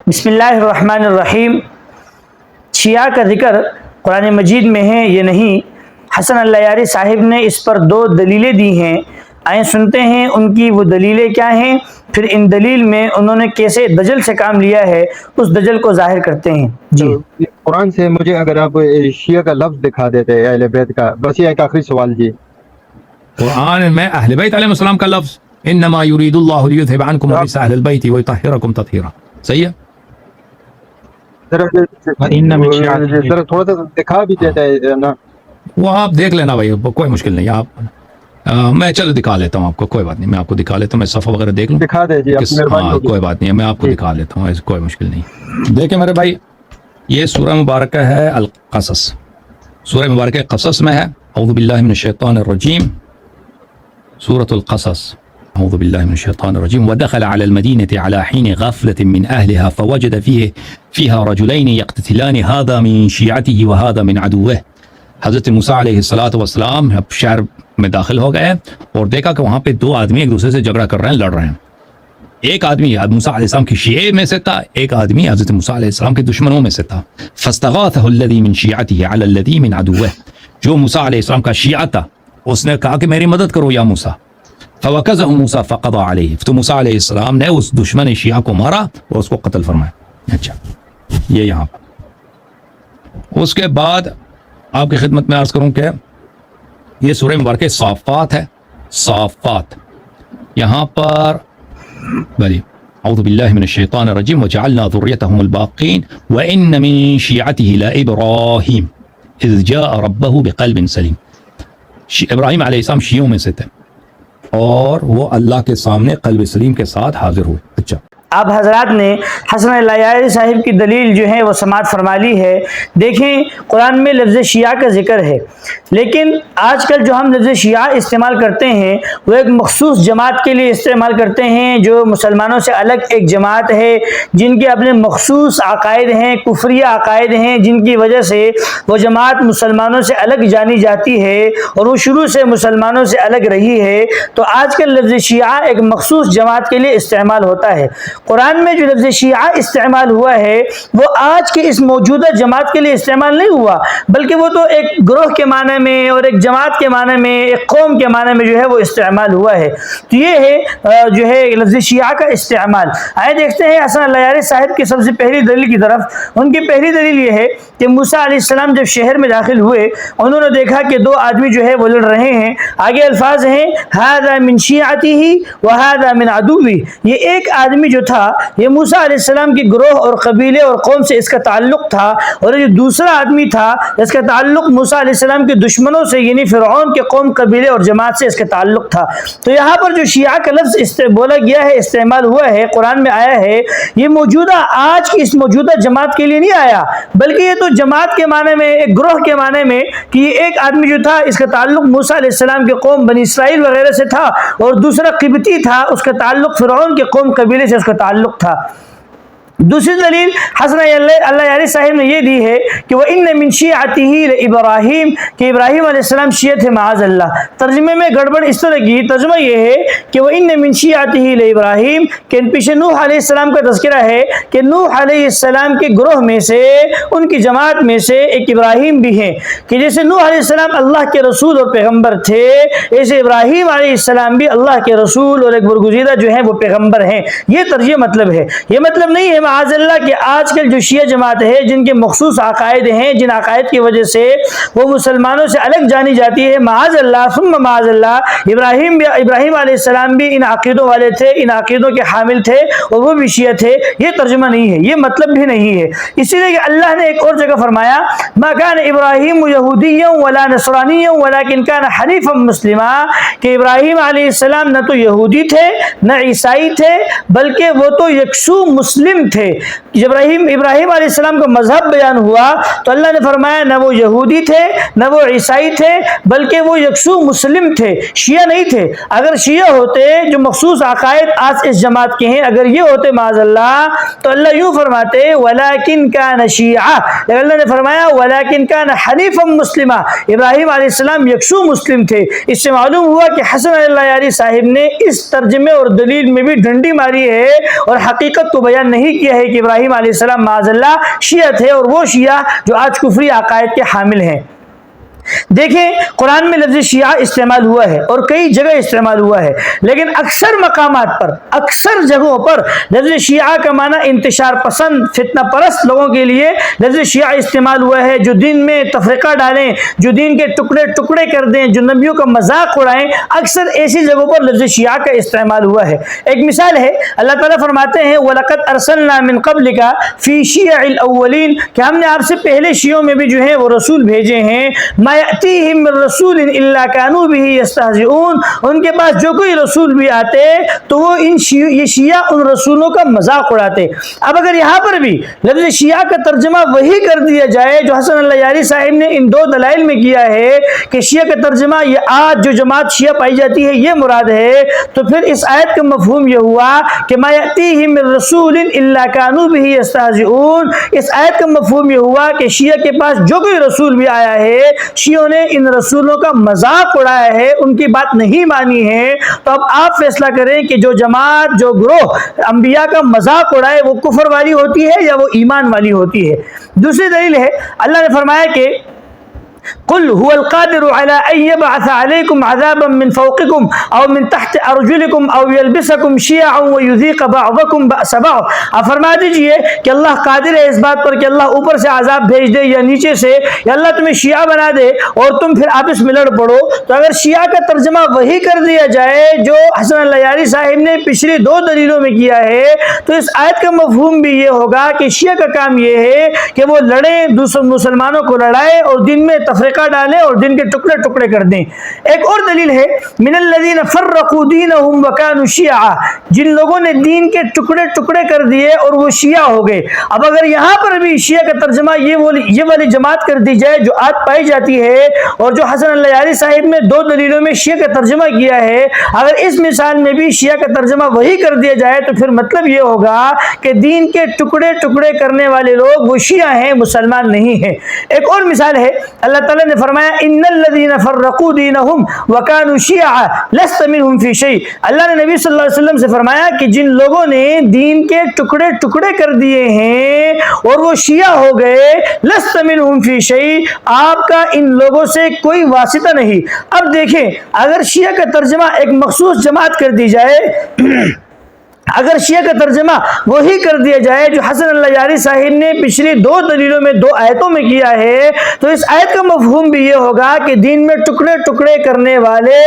بسم اللہ الرحمن الرحیم۔ شیعہ کا ذکر قرآن مجید میں ہے یہ نہیں، حسن اللیاری صاحب نے اس پر 2 دلیلیں دی ہیں، آئیں سنتے ہیں ان کی وہ دلیلیں کیا ہیں، پھر ان دلیل میں انہوں نے کیسے دجل سے کام لیا ہے اس دجل کو ظاہر کرتے ہیں۔ جی قرآن سے مجھے اگر آپ شیعہ کا لفظ دکھا دیتے اہل بیت کا، بس یہ ایک آخری سوال جی۔ قرآن میں اہل بیت علیہ السلام کا لفظ انما یرید اللہ لیذھب عنکم الرجس اہل البیت ویطہرکم تطہیرا، صحیح ہے؟ ذرا تھوڑا سا دکھا بھی دیتا ہے نا، وہ آپ دیکھ لینا بھائی، کوئی مشکل نہیں، آپ میں چلو دکھا لیتا ہوں آپ کو، کوئی بات نہیں، میں آپ کو دکھا لیتا ہوں، میں صفحہ وغیرہ دیکھ لوں، دکھا دے جی، ہاں کوئی بات نہیں، میں آپ کو دکھا لیتا ہوں، ایسے کوئی مشکل نہیں۔ دیکھیں میرے بھائی، یہ سورہ مبارکہ ہے القصص، سورہ مبارکہ قصص میں ہے، اعوذ باللہ من الشیطان الرجیم، سورۃ القصص، اعوذ باللہ من الشیطان الرجیم۔ ودخل على المدینة على حین غفلة من اہلها فوجد فیها رجلین یقتتلان هذا من شیعته وهذا من عدوه۔ حضرت موسیٰ علیہ السلام اب شہر میں داخل ہو گئے اور دیکھا کہ وہاں پہ 2 آدمی ایک دوسرے سے جھگڑا کر رہے ہیں، لڑ رہے ہیں۔ ایک آدمی موسیٰ علیہ السلام کی شیعہ میں سے تھا، ایک آدمی حضرت موسیٰ علیہ السلام کے دشمنوں میں سے تھا۔ فاستغاثه الذی من شیعته على الذی من عدوه، جو موسیٰ علیہ السلام کا شیعہ تھا اس نے کہا کہ میری مدد کرو یا موسیٰ۔ فوکزه موسیٰ فقضى علیہ، تو موسیٰ علیہ السلام نے اس دشمن شیعہ کو مارا اور اس کو قتل فرمایا۔ اچھا، یہ یہاں پر اس کے بعد آپ کی خدمت میں عرض کروں کہ یہ سورہ مبارکہ صافات ہے، صافات، یہاں پر بلی اعوذ باللہ من الشیطان الرجیم وجعلنا ذریتهم الباقین وان من شیعته لابراہیم اذ جاء ربه بقلب سلیم۔ ابراہیم علیہ السلام شیعوں میں سے تھے اور وہ اللہ کے سامنے قلب سلیم کے ساتھ حاضر ہوئے۔ اچھا، آپ حضرات نے حسن اللیاری صاحب کی دلیل جو ہے وہ سماعت فرما لی ہے۔ دیکھیں قرآن میں لفظ شیعہ کا ذکر ہے، لیکن آج کل جو ہم لفظ شیعہ استعمال کرتے ہیں وہ ایک مخصوص جماعت کے لیے استعمال کرتے ہیں، جو مسلمانوں سے الگ ایک جماعت ہے، جن کے اپنے مخصوص عقائد ہیں، کفریہ عقائد ہیں، جن کی وجہ سے وہ جماعت مسلمانوں سے الگ جانی جاتی ہے اور وہ شروع سے مسلمانوں سے الگ رہی ہے۔ تو آج کل لفظ شیعہ ایک مخصوص جماعت کے لیے استعمال ہوتا ہے۔ قرآن میں جو لفظ شیعہ استعمال ہوا ہے وہ آج کے اس موجودہ جماعت کے لیے استعمال نہیں ہوا، بلکہ وہ تو ایک گروہ کے معنی میں اور ایک جماعت کے معنی میں، ایک قوم کے معنی میں جو ہے وہ استعمال ہوا ہے۔ تو یہ ہے جو ہے لفظ شیعہ کا استعمال۔ آئے دیکھتے ہیں حسن اللیاری صاحب کی سب سے پہلی دلیل کی طرف۔ ان کی پہلی دلیل یہ ہے کہ موسیٰ علیہ السلام جب شہر میں داخل ہوئے انہوں نے دیکھا کہ 2 آدمی جو ہے وہ لڑ رہے ہیں۔ آگے الفاظ ہیں ھذا من شیعته وھذا من عدوہ، یہ ایک آدمی جو تھا یہ موسیٰ علیہ السلام کی گروہ اور قبیلے اور قوم سے اس کا تعلق تھا، اور یہ دوسرا آدمی تھا اس کا تعلق موسیٰ علیہ السلام کے دشمنوں سے یعنی فرعون کے قوم، قبیلے اور جماعت سے اس کا تعلق تھا۔ تو یہاں پر جو شیعہ کا لفظ بولا گیا ہے، استعمال ہوا ہے، قرآن میں آیا ہے، یہ موجودہ آج کی اس موجودہ جماعت کے لیے نہیں آیا، بلکہ یہ تو جماعت کے معنی میں، ایک گروہ کے معنی میں، کہ یہ ایک آدمی جو تھا اس کا تعلق موسیٰ علیہ السلام کے قوم بنی اسرائیل وغیرہ سے تھا، اور دوسرا قبطی تھا اس کا تعلق فرعون کے قوم قبیلے سے اس کا تعلق تھا۔ دوسری دلیل حسن اللیاری صاحب نے یہ دی ہے کہ وَإِنَّ مِن شِيعَتِهِ لِإِبْرَاهِيمَ، کہ ابراہیم علیہ السلام شیعہ تھے معاذ اللہ۔ ترجمے میں گڑبڑ اس طرح کی، ترجمہ یہ ہے کہ وَإِنَّ مِن شِيعَتِهِ لِإِبْرَاهِيمَ، کہ ان پیچھے نوح علیہ السلام کا تذکرہ ہے کہ نوح علیہ السلام کے گروہ میں سے، ان کی جماعت میں سے ایک ابراہیم بھی ہیں، کہ جیسے نوح علیہ السلام اللہ کے رسول اور پیغمبر تھے، ایسے ابراہیم علیہ السلام بھی اللہ کے رسول اور ایک برگزیدہ جو ہیں وہ پیغمبر ہیں۔ یہ ترجمہ مطلب ہے، یہ مطلب نہیں ہے معاذ اللہ کہ آج کل جو شیعہ جماعت ہے جن کے مخصوص عقائد ہیں، جن عقائد کی وجہ سے وہ مسلمانوں سے الگ جانی جاتی ہے، معاذ اللہ ثم معاذ اللہ، ابراہیم علیہ السلام بھی ان عقیدوں والے تھے، ان عقیدوں کے حامل تھے اور وہ بھی شیعہ تھے۔ یہ ترجمہ نہیں ہے، یہ مطلب بھی نہیں ہے۔ اسی لیے کہ اللہ نے ایک اور جگہ فرمایا ما کان ابراہیم یہودیا ولا نصرانیا ولکن کان حنیفا مسلما، کہ ابراہیم علیہ السلام نہ تو یہودی تھے نہ عیسائی تھے، بلکہ وہ تو یکسو مسلم تھے۔ جب ابراہیم علیہ السلام کا مذہب بیان ہوا تو اللہ نے فرمایا نہ وہ یہودی تھے نہ وہ عیسائی تھے، بلکہ وہ یکسو مسلم تھے، شیعہ نہیں تھے۔ اگر شیعہ ہوتے جو مخصوص عقائد آج اس جماعت کے ہیں، اگر یہ ہوتے معاذ اللہ، تو اللہ یوں فرماتے وَلَكِنْ كَانَ شِيعًا، لیکن اللہ نے فرمایا وَلَكِنْ كَانَ حَنِيفًا مُسْلِمًا، ابراہیم علیہ السلام یکسو مسلم تھے۔ اس سے معلوم ہوا کہ حسن اللیاری صاحب نے اس ترجمے اور دلیل میں بھی ڈنڈی ماری ہے اور حقیقت کو بیان نہیں کیا کیا ہے کہ ابراہیم علیہ السلام معاذ اللہ شیعہ تھے، اور وہ شیعہ جو آج کفری عقائد کے حامل ہیں۔ دیکھیں قرآن میں لفظ شیعہ استعمال ہوا ہے اور کئی جگہ استعمال ہوا ہے، لیکن اکثر مقامات پر، اکثر جگہوں پر لفظ شیعہ کا معنی انتشار پسند، فتنہ پرست لوگوں کے لیے لفظ شیعہ استعمال ہوا ہے، جو دین میں تفرقہ ڈالیں، جو دین کے ٹکڑے ٹکڑے کر دیں، جو نبیوں کا مذاق اڑائیں، اکثر ایسی جگہوں پر لفظ شیعہ کا استعمال ہوا ہے۔ ایک مثال ہے، اللہ تعالیٰ فرماتے ہیں وَلَقَدْ أَرْسَلْنَا مِن قَبْلِكَ فِي شِيَعِ الْأَوَّلِينَ کہ ہم نے آپ سے پہلے شیعوں میں بھی جو ہے وہ رسول بھیجے ہیں، مَا يَأْتِيهِم مِّن رَّسُولٍ إِلَّا كَانُوا بِهِ يَسْتَهْزِئُونَ، ان کے پاس جو کوئی رسول بھی آتے تو وہ یہ شیعہ ان رسولوں کا مذاق اڑاتے۔ اب اگر یہاں پر بھی لفظ شیعہ کا ترجمہ وہی کر دیا جائے جو حسن اللہ یاری صاحب نے ان دو دلائل میں کیا ہے کہ شیعہ کا ترجمہ یہ آج جو جماعت شیعہ پائی جاتی ہے یہ مراد ہے، تو پھر اس آیت کا مفہوم یہ ہوا کہ مَا يَأْتِيهِم مِّن رَّسُولٍ إِلَّا كَانُوا بِهِ يَسْتَهْزِئُونَ، اس آیت کا مفہوم یہ ہوا کہ شیعہ کے پاس جو کوئی رسول بھی آیا ہے، شیعوں نے ان رسولوں کا مذاق اڑایا ہے، ان کی بات نہیں مانی ہے۔ تو اب آپ فیصلہ کریں کہ جو جماعت، جو گروہ انبیاء کا مذاق اڑائے وہ کفر والی ہوتی ہے یا وہ ایمان والی ہوتی ہے۔ دوسری دلیل ہے، اللہ نے فرمایا کہ قل هو القادر على ان يبعث عليكم عذابا من فوقكم او من تحت ارجلكم او يلبسكم شيعا ويذيق بعضكم باس بعض، آپ فرما دیجئے کہ اللہ قادر ہے اس بات پر کہ اللہ اوپر سے عذاب بھیج دے یا نیچے سے، یا اللہ تمہیں شیعہ بنا دے اور تم پھر آپس میں لڑ پڑو۔ تو اگر شیعہ کا ترجمہ وہی کر دیا جائے جو حسن اللہ یاری صاحب نے پچھلی دو دلیلوں میں کیا ہے، تو اس آیت کا مفہوم بھی یہ ہوگا کہ شیعہ کا کام یہ ہے کہ وہ لڑیں، دوسرے مسلمانوں کو لڑائے اور دن میں تفرقہ ڈالیں اور دن کے ٹکڑے ٹکڑے کر دیں۔ ایک اور دلیل ہے من الذین فرقوا دینہم وکانوا شیعا، جن لوگوں نے دین کے ٹکڑے ٹکڑے کر دیے اور وہ شیعہ ہو گئے۔ اب اگر یہاں پر بھی شیعہ کا ترجمہ یہ والی جماعت کر دی جائے جو آج پائی جاتی ہے، اور جو حسن اللہ یاری صاحب نے دو دلیلوں میں شیعہ کا ترجمہ کیا ہے، اگر اس مثال میں بھی شیعہ کا ترجمہ وہی کر دیا جائے تو پھر مطلب یہ ہوگا کہ دین کے ٹکڑے ٹکڑے کرنے والے لوگ وہ شیعہ ہیں، مسلمان نہیں ہیں۔ ایک اور مثال ہے، اللہ تعالیٰ نے فرمایا ان الذین فرقوا دینہم وکانوا شیعا لست منہم فی شیء، اللہ نے نبی صلی اللہ علیہ وسلم سے فرمایا کہ جن لوگوں نے دین کے ٹکڑے ٹکڑے کر دیے ہیں اور وہ شیعہ ہو گئے، لست منہم فی شیء، آپ کا ان لوگوں سے کوئی واسطہ نہیں۔ اب دیکھیں اگر شیعہ کا ترجمہ ایک مخصوص جماعت کر دی جائے، اگر شیعہ کا ترجمہ وہی کر دیا جائے جو حسن اللہ یاری صاحب نے پچھلی دو دلیلوں میں، دو آیتوں میں کیا ہے، تو اس آیت کا مفہوم بھی یہ ہوگا کہ دین میں ٹکڑے ٹکڑے کرنے والے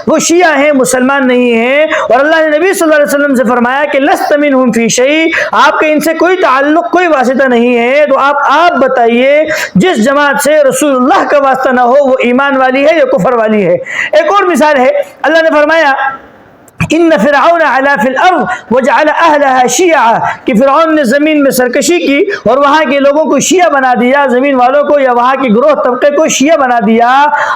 وہ شیعہ ہیں، مسلمان نہیں ہیں۔ اور اللہ نے نبی صلی اللہ علیہ وسلم سے فرمایا کہ لست منہم فی شیء، آپ کے ان سے کوئی تعلق، کوئی واسطہ نہیں ہے۔ تو آپ بتائیے جس جماعت سے رسول اللہ کا واسطہ نہ ہو وہ ایمان والی ہے یا کفر والی ہے۔ ایک اور مثال ہے، اللہ نے فرمایا ان فرعون علا فی الارض وجعل اہلها شیعا، کہ فرعون نے زمین میں سرکشی کی اور وہاں کے لوگوں کو شیعہ بنا دیا، زمین والوں کو یا وہاں کے گروہ طبقے کو شیعہ بنا دیا۔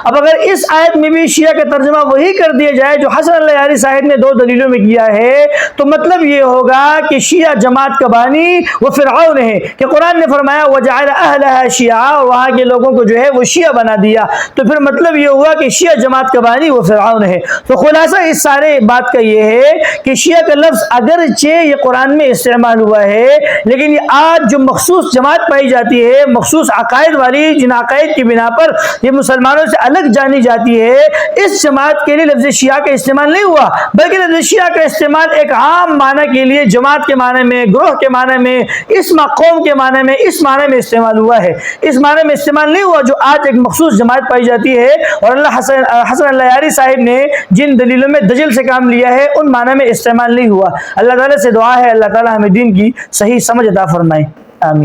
اب اگر اس آیت میں بھی شیعہ کا ترجمہ وہی کر دیا جائے جو حسن اللہ یاری صاحب نے دو دلیلوں میں کیا ہے، تو مطلب یہ ہوگا کہ شیعہ جماعت کا بانی وہ فرعون ہے، کہ قرآن نے فرمایا وجعل اہلها شیعا، اور وہاں کے لوگوں کو جو ہے وہ شیعہ بنا دیا، تو پھر مطلب یہ ہوا کہ شیعہ جماعت کا بانی وہ فرعون ہے۔ تو خلاصہ اس سارے بات کا یہ ہے کہ شیعہ کا لفظ اگرچہ یہ قرآن میں استعمال ہوا ہے، لیکن یہ آج جو مخصوص جماعت پائی جاتی ہے، مخصوص عقائد والی، جن عقائد کی بنا پر یہ مسلمانوں سے الگ جانی جاتی ہے، اس جماعت کے لیے لفظ شیعہ کا استعمال نہیں ہوا، بلکہ لفظ شیعہ کا استعمال ایک عام معنی کے لیے، جماعت کے معنی میں، گروہ کے معنی میں، اس قوم کے معنی میں، اس معنی میں استعمال ہوا ہے، اس معنی میں استعمال نہیں ہوا جو آج ایک مخصوص جماعت پائی جاتی ہے۔ اور اللہ حسن اللہ یاری صاحب نے جن دلیلوں میں دجل سے کام لیا ہے ان معنی میں استعمال نہیں ہوا۔ اللہ تعالیٰ سے دعا ہے اللہ تعالیٰ ہمیں دین کی صحیح سمجھ عطا فرمائے، آمین۔